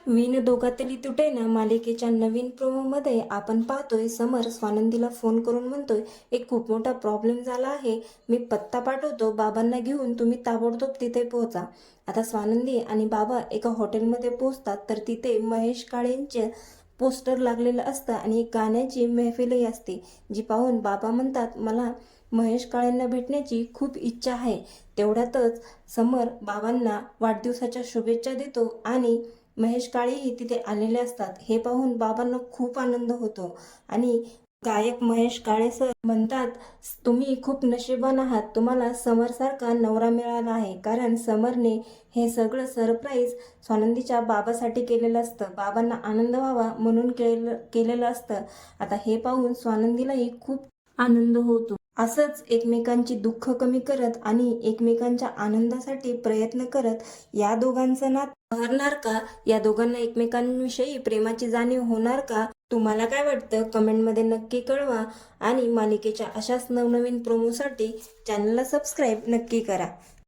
विण दोघातली तुटे ना मालिकेच्या नवीन प्रोमोमध्ये आपण पाहतोय समर स्वानंदीला फोन करून म्हणतोय एक खूप मोठा प्रॉब्लेम झाला आहे, मी पत्ता पाठवतो, बाबांना घेऊन तुम्ही ताबडतोब तिथे पोहोचा. आता स्वानंदी आणि बाबा एका हॉटेलमध्ये पोहोचतात तर तिथे महेश काळेंचे पोस्टर लागलेलं असतं आणि एक गाण्याची महफिलही असते, जी पाहून बाबा म्हणतात मला महेश काळेंना भेटण्याची खूप इच्छा आहे. तेवढ्यातच समर बाबांना वाढदिवसाच्या शुभेच्छा देतो आणि महेश काळेही तिथे आलेले असतात. हे पाहून बाबांना खूप आनंद होतो आणि गायक महेश काळे सर म्हणतात, तुम्ही खूप नशीबवान आहात, तुम्हाला समरसारखा नवरा मिळाला आहे. कारण समरने हे सगळं सरप्राईज स्वानंदीच्या बाबासाठी केलेलं असतं, बाबांना आनंद व्हावा म्हणून केलेलं असतं. आता हे पाहून स्वानंदीलाही खूप आनंद होतो. असंच एकमेकांची दुःख कमी करत आणि एकमेकांच्या आनंदासाठी प्रयत्न करत या दोघांचं नातं बहरणार का? या दोघांना एकमेकांविषयी प्रेमाची जाणीव होणार का? तुम्हाला काय वाटतं? कमेंटमध्ये नक्की कळवा आणि मालिकेच्या अशाच नवनवीन प्रोमोसाठी चॅनलला सबस्क्राईब नक्की करा.